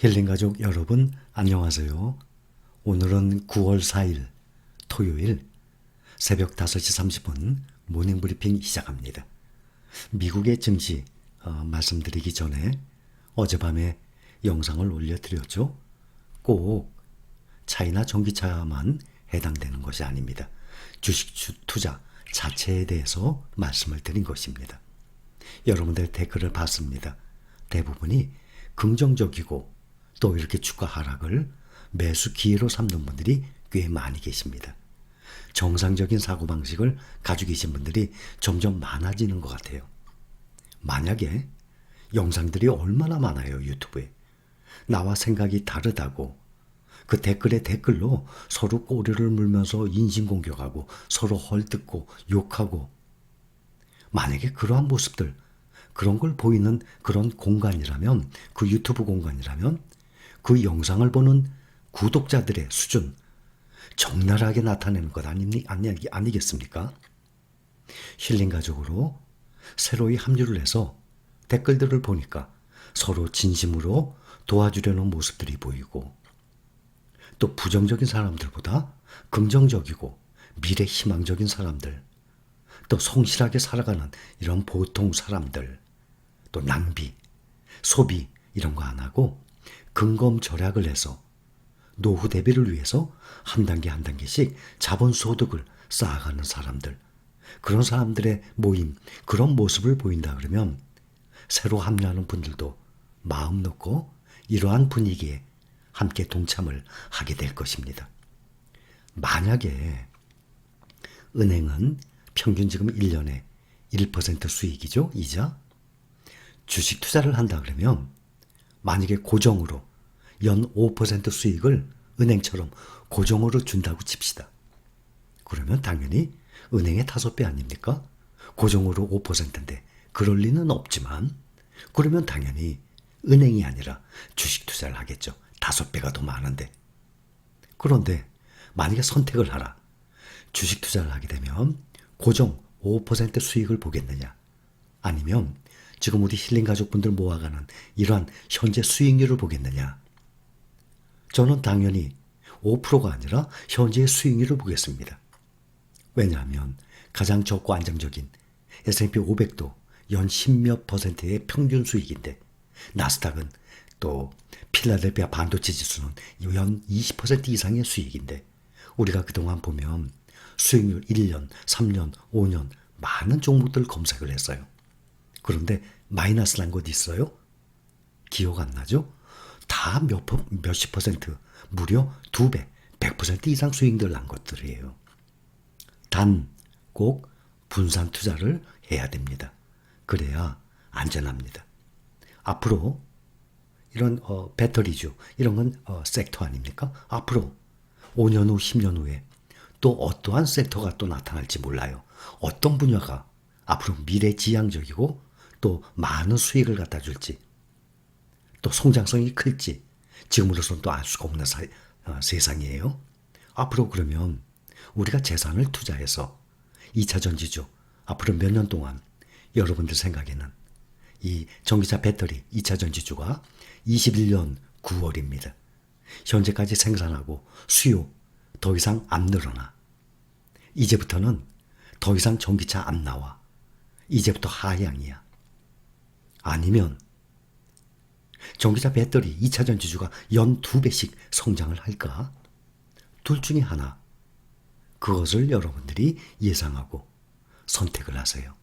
힐링가족 여러분 안녕하세요. 오늘은 9월 4일 토요일 새벽 5시 30분 모닝브리핑 시작합니다. 미국의 증시 말씀드리기 전에 어젯밤에 영상을 올려드렸죠. 꼭 차이나 전기차만 해당되는 것이 아닙니다. 주식 투자 자체에 대해서 말씀을 드린 것입니다. 여러분들 댓글을 봤습니다. 대부분이 긍정적이고 또 이렇게 주가 하락을 매수 기회로 삼는 분들이 꽤 많이 계십니다. 정상적인 사고방식을 가지고 계신 분들이 점점 많아지는 것 같아요. 만약에 영상들이 얼마나 많아요, 유튜브에. 나와 생각이 다르다고 그 댓글에 댓글로 서로 꼬리를 물면서 인신공격하고 서로 헐뜯고 욕하고, 만약에 그러한 모습들, 그런 걸 보이는 그런 공간이라면, 그 유튜브 공간이라면 그 영상을 보는 구독자들의 수준 적나라하게 나타내는 것 아니겠습니까? 힐링가족으로 새로이 합류를 해서 댓글들을 보니까 서로 진심으로 도와주려는 모습들이 보이고, 또 부정적인 사람들보다 긍정적이고 미래 희망적인 사람들, 또 성실하게 살아가는 이런 보통 사람들, 또 낭비, 소비 이런 거 안 하고 근검절약을 해서 노후 대비를 위해서 한 단계 한 단계씩 자본소득을 쌓아가는 사람들, 그런 사람들의 모임, 그런 모습을 보인다 그러면 새로 합류하는 분들도 마음 놓고 이러한 분위기에 함께 동참을 하게 될 것입니다. 만약에 은행은 평균 지금 1년에 1% 수익이죠, 이자. 주식 투자를 한다 그러면 만약에 고정으로 연 5% 수익을 은행처럼 고정으로 준다고 칩시다. 그러면 당연히 은행의 5배 아닙니까? 고정으로 5%인데 그럴 리는 없지만, 그러면 당연히 은행이 아니라 주식 투자를 하겠죠. 5배가 더 많은데. 그런데 만약에 선택을 하라. 주식 투자를 하게 되면 고정 5% 수익을 보겠느냐, 아니면 지금 우리 힐링 가족분들 모아가는 이러한 현재 수익률을 보겠느냐. 저는 당연히 5%가 아니라 현재의 수익률을 보겠습니다. 왜냐하면 가장 적고 안정적인 S&P 500도 연 10몇 %의 평균 수익인데, 나스닥은 또 필라델피아 반도체 지수는 연 20% 이상의 수익인데, 우리가 그동안 보면 수익률 1년, 3년, 5년 많은 종목들 검색을 했어요. 그런데 마이너스 난 곳 있어요? 기억 안 나죠? 다 몇십 %, 무려 2배, 100% 이상 수익들 난 것들이에요. 단, 꼭 분산 투자를 해야 됩니다. 그래야 안전합니다. 앞으로 이런 배터리주, 이런 건 섹터 아닙니까? 앞으로 5년 후, 10년 후에 또 어떠한 섹터가 또 나타날지 몰라요. 어떤 분야가 앞으로 미래지향적이고 또 많은 수익을 갖다 줄지, 또 성장성이 클지 지금으로서는 또 알 수가 없는 세상이에요. 앞으로 그러면 우리가 재산을 투자해서 2차 전지주 앞으로 몇 년 동안 여러분들 생각에는 이 전기차 배터리 2차 전지주가 21년 9월입니다. 현재까지 생산하고 수요 더 이상 안 늘어나. 이제부터는 더 이상 전기차 안 나와. 이제부터 하향이야. 아니면 전기차 배터리 2차 전지주가 연 2배씩 성장을 할까? 둘 중에 하나. 그것을 여러분들이 예상하고 선택을 하세요.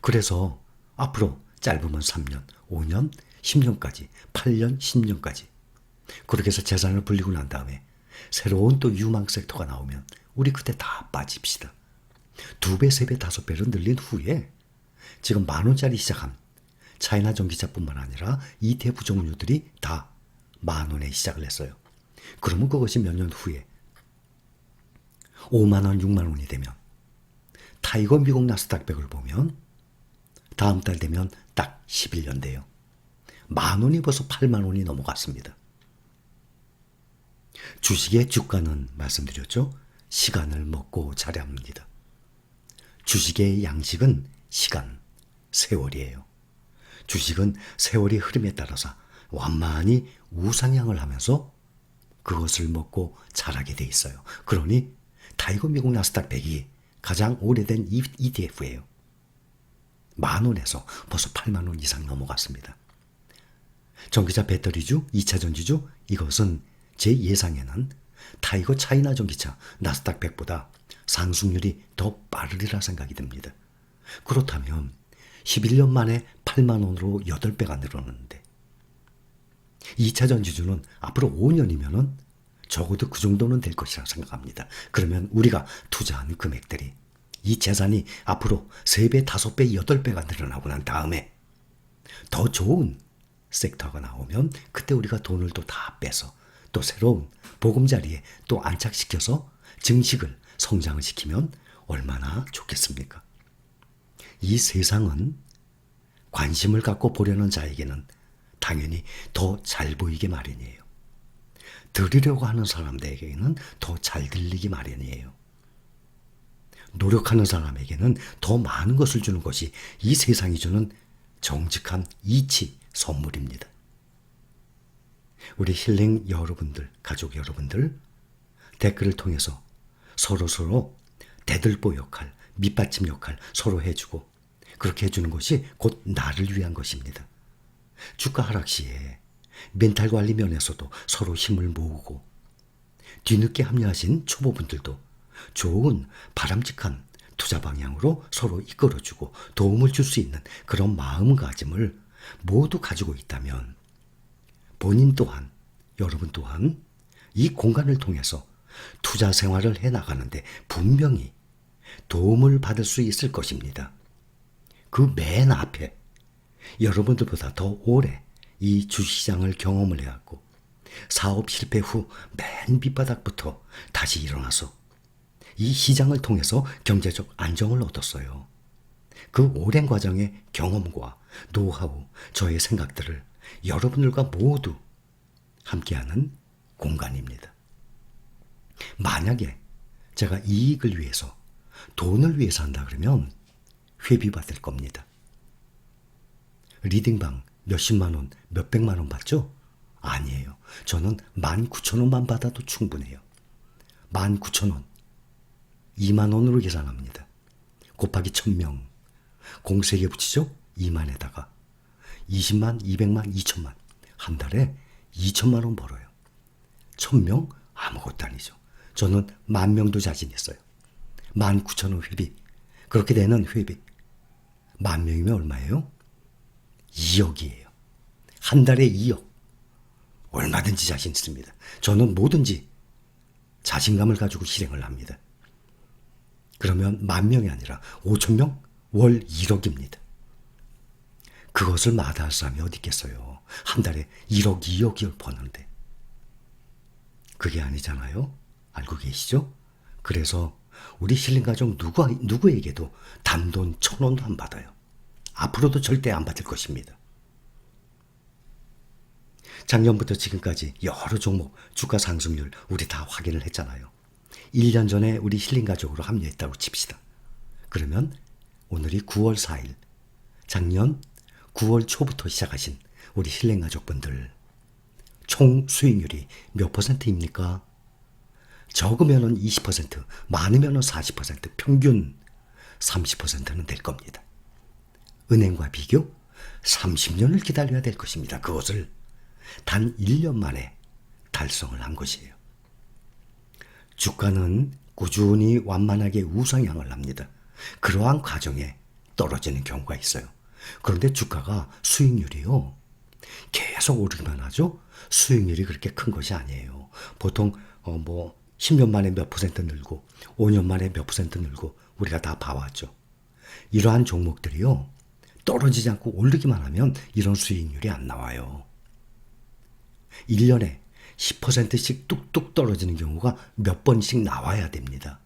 그래서 앞으로 짧으면 3년, 5년, 10년까지, 8년, 10년까지 그렇게 해서 재산을 불리고 난 다음에 새로운 또 유망 섹터가 나오면 우리 그때 다 빠집시다. 2배, 3배, 5배로 늘린 후에 지금 10,000원짜리 시작한 차이나 전기차뿐만 아니라 ETF 종류들이 다 10,000원에 시작을 했어요. 그러면 그것이 몇 년 후에 50,000원, 60,000원이 되면, 타이거 미국 나스닥 100을 보면 다음 달 되면 딱 11년 돼요. 10,000원이 벌써 80,000원이 넘어갔습니다. 주식의 주가는 말씀드렸죠. 시간을 먹고 자랍니다. 주식의 양식은 시간, 세월이에요. 주식은 세월의 흐름에 따라서 완만히 우상향을 하면서 그것을 먹고 자라게 돼 있어요. 그러니 타이거 미국 나스닥 100이 가장 오래된 ETF예요. 10,000원에서 벌써 80,000원 이상 넘어갔습니다. 전기차 배터리주, 2차 전지주, 이것은 제 예상에는 타이거 차이나 전기차 나스닥 100보다 상승률이 더 빠르리라 생각이 듭니다. 그렇다면 11년 만에 8만원으로 8배가 늘었는데 2차 전지주는 앞으로 5년이면 적어도 그 정도는 될 것이라 생각합니다. 그러면 우리가 투자한 금액들이 이 재산이 앞으로 3배, 5배, 8배가 늘어나고 난 다음에 더 좋은 섹터가 나오면 그때 우리가 돈을 또 다 빼서 또 새로운 보금자리에 또 안착시켜서 증식을 성장을 시키면 얼마나 좋겠습니까? 이 세상은 관심을 갖고 보려는 자에게는 당연히 더 잘 보이게 마련이에요. 들으려고 하는 사람들에게는 더 잘 들리기 마련이에요. 노력하는 사람에게는 더 많은 것을 주는 것이 이 세상이 주는 정직한 이치 선물입니다. 우리 힐링 여러분들, 가족 여러분들, 댓글을 통해서 서로 대들보 역할, 밑받침 역할 서로 해주고 그렇게 해주는 것이 곧 나를 위한 것입니다. 주가 하락 시에 멘탈 관리 면에서도 서로 힘을 모으고 뒤늦게 합류하신 초보분들도 좋은 바람직한 투자 방향으로 서로 이끌어주고 도움을 줄 수 있는 그런 마음가짐을 모두 가지고 있다면 본인 또한 여러분 또한 이 공간을 통해서 투자 생활을 해나가는데 분명히 도움을 받을 수 있을 것입니다. 그 맨 앞에 여러분들보다 더 오래 이 주시장을 경험을 해왔고 사업 실패 후 맨 밑바닥부터 다시 일어나서 이 시장을 통해서 경제적 안정을 얻었어요. 그 오랜 과정의 경험과 노하우, 저의 생각들을 여러분들과 모두 함께하는 공간입니다. 만약에 제가 이익을 위해서 돈을 위해서 한다 그러면 회비 받을 겁니다. 리딩방 몇십만 원, 몇백만 원 받죠? 아니에요. 저는 19,000원만 받아도 충분해요. 19,000원. 2만 원으로 계산합니다. 곱하기 1,000명. 공 3개 붙이죠? 2만에다가 20만, 200만, 2천만. 한 달에 2천만 원 벌어요. 1,000명? 아무것도 아니죠. 저는 10,000명도 자신 있어요. 19,000원 회비. 그렇게 되는 회비. 10,000명이면 얼마예요? 2억이에요. 한 달에 2억. 얼마든지 자신 있습니다. 저는 뭐든지 자신감을 가지고 실행을 합니다. 그러면 10,000명이 아니라 5,000명? 월 1억입니다. 그것을 마다할 사람이 어디 있겠어요. 한 달에 1억, 2억을 버는데. 그게 아니잖아요. 알고 계시죠? 그래서 우리 힐링가족 누구에게도 단돈 1,000원도 안 받아요. 앞으로도 절대 안 받을 것입니다. 작년부터 지금까지 여러 종목 주가 상승률 우리 다 확인을 했잖아요. 1년 전에 우리 힐링가족으로 합류했다고 칩시다. 그러면 오늘이 9월 4일, 작년 9월 초부터 시작하신 우리 힐링가족분들 총 수익률이 몇 %입니까? 적으면 20%, 많으면 40%, 평균 30%는 될 겁니다. 은행과 비교 30년을 기다려야 될 것입니다. 그것을 단 1년 만에 달성을 한 것이에요. 주가는 꾸준히 완만하게 우상향을 합니다. 그러한 과정에 떨어지는 경우가 있어요. 그런데 주가가 수익률이요. 계속 오르기만 하죠. 수익률이 그렇게 큰 것이 아니에요. 보통 10년 만에 몇 % 늘고 5년 만에 몇 % 늘고 우리가 다 봐왔죠. 이러한 종목들이요. 떨어지지 않고 오르기만 하면 이런 수익률이 안 나와요. 1년에 10%씩 뚝뚝 떨어지는 경우가 몇 번씩 나와야 됩니다.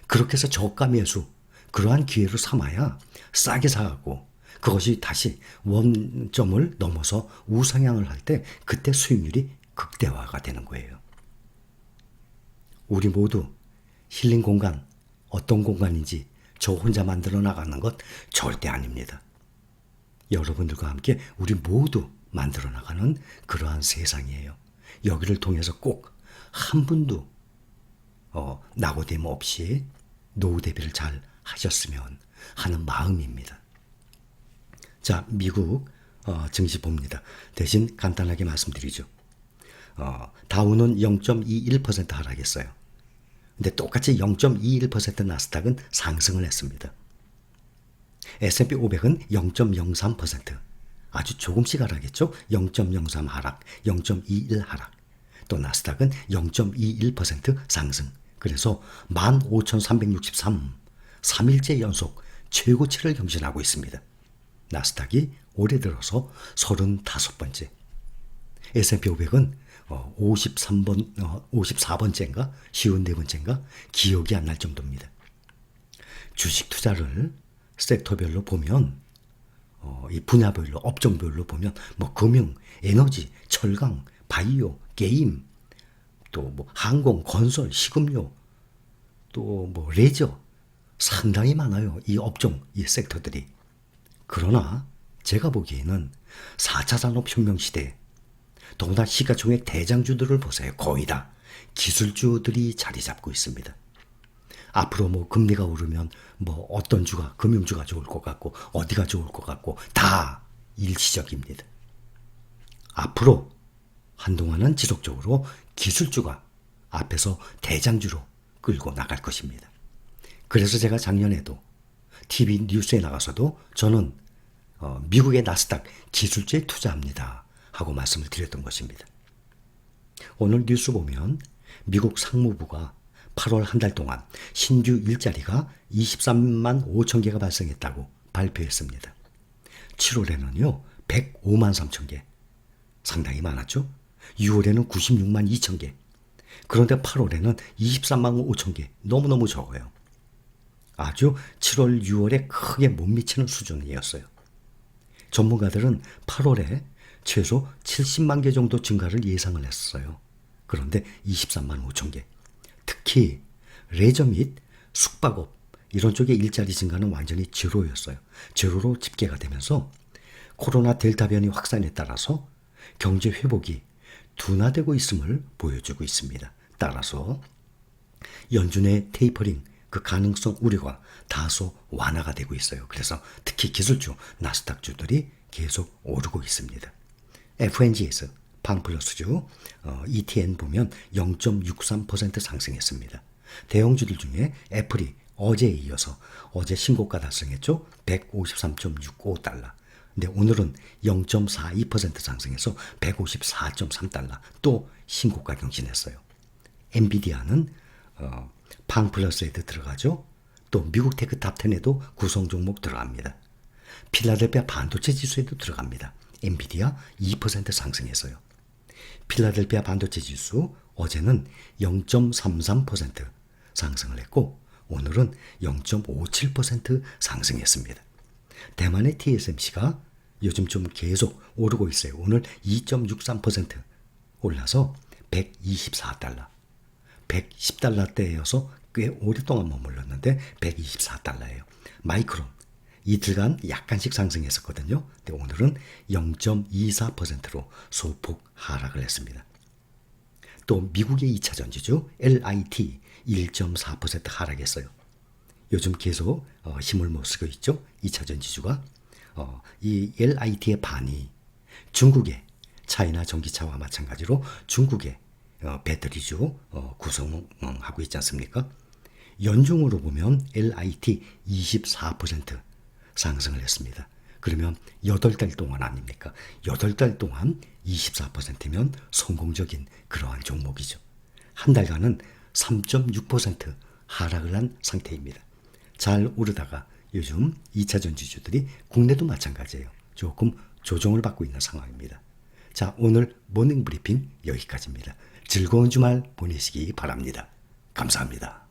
그렇게 해서 저가 매수, 그러한 기회를 삼아야 싸게 사갖고 그것이 다시 원점을 넘어서 우상향을 할 때 그때 수익률이 극대화가 되는 거예요. 우리 모두 힐링 공간, 어떤 공간인지 저 혼자 만들어 나가는 것 절대 아닙니다. 여러분들과 함께 우리 모두 만들어 나가는 그러한 세상이에요. 여기를 통해서 꼭 한 분도 낙오됨 없이 노후 대비를 잘 하셨으면 하는 마음입니다. 자, 미국 증시 봅니다. 대신 간단하게 말씀드리죠. 다우는 0.21% 하락했어요. 근데 똑같이 0.21% 나스닥은 상승을 했습니다. S&P 500은 0.03%, 아주 조금씩 하락했죠. 0.03 하락, 0.21 하락. 또 나스닥은 0.21% 상승. 그래서 15,363, 3일째 연속 최고치를 경신하고 있습니다. 나스닥이 올해 들어서 35번째. S&P 500은 54번째인가? 54번째인가? 기억이 안 날 정도입니다. 주식 투자를 섹터별로 보면 이 분야별로, 업종별로 보면 뭐 금융, 에너지, 철강, 바이오, 게임, 또 뭐 항공, 건설, 식음료, 또 뭐 레저, 상당히 많아요. 이 업종, 이 섹터들이. 그러나 제가 보기에는 4차 산업혁명 시대에 더구나 시가총액 대장주들을 보세요. 거의 다 기술주들이 자리 잡고 있습니다. 앞으로 뭐 금리가 오르면 뭐 어떤 주가, 금융주가 좋을 것 같고 어디가 좋을 것 같고 다 일시적입니다. 앞으로 한동안은 지속적으로 기술주가 앞에서 대장주로 끌고 나갈 것입니다. 그래서 제가 작년에도 TV 뉴스에 나가서도 저는 미국의 나스닥 기술주에 투자합니다 하고 말씀을 드렸던 것입니다. 오늘 뉴스 보면 미국 상무부가 8월 한 달 동안 신규 일자리가 23만 5천 개가 발생했다고 발표했습니다. 7월에는요 105만 3천 개, 상당히 많았죠. 6월에는 96만 2천 개, 그런데 8월에는 23만 5천 개, 너무너무 적어요. 아주 7월, 6월에 크게 못 미치는 수준이었어요. 전문가들은 8월에 최소 70만 개 정도 증가를 예상을 했어요. 그런데 23만 5천 개. 특히 레저 및 숙박업 이런 쪽의 일자리 증가는 완전히 제로였어요. 제로로 집계가 되면서 코로나 델타 변이 확산에 따라서 경제 회복이 둔화되고 있음을 보여주고 있습니다. 따라서 연준의 테이퍼링 그 가능성 우려가 다소 완화가 되고 있어요. 그래서 특히 기술주, 나스닥주들이 계속 오르고 있습니다. FNG에서 팡플러스주 ETN 보면 0.63% 상승했습니다. 대형주들 중에 애플이 어제에 이어서 어제 신고가 달성했죠. 153.65달러. 근데 오늘은 0.42% 상승해서 154.3달러 또 신고가 경신했어요. 엔비디아는 팡플러스에 들어가죠. 또 미국 테크 탑10에도 구성 종목 들어갑니다. 필라델피아 반도체 지수에도 들어갑니다. 엔비디아 2% 상승했어요. 필라델피아 반도체 지수 어제는 0.33% 상승을 했고 오늘은 0.57% 상승했습니다. 대만의 TSMC가 요즘 좀 계속 오르고 있어요. 오늘 2.63% 올라서 124달러. 110달러대여서 꽤 오랫동안 머물렀는데 124달러예요. 마이크론 이틀간 약간씩 상승했었거든요. 근데 오늘은 0.24%로 소폭 하락을 했습니다. 또 미국의 2차 전지주 LIT 1.4% 하락했어요. 요즘 계속 힘을 못 쓰고 있죠. 2차 전지주가. 이 LIT의 반이 중국의 차이나 전기차와 마찬가지로 중국의 배터리주 구성하고 있지 않습니까? 연중으로 보면 LIT 24% 상승을 했습니다. 그러면 8달 동안 아닙니까? 8달 동안 24%면 성공적인 그러한 종목이죠. 한 달간은 3.6% 하락을 한 상태입니다. 잘 오르다가 요즘 2차 전지주들이 국내도 마찬가지예요. 조금 조정을 받고 있는 상황입니다. 자, 오늘 모닝 브리핑 여기까지입니다. 즐거운 주말 보내시기 바랍니다. 감사합니다.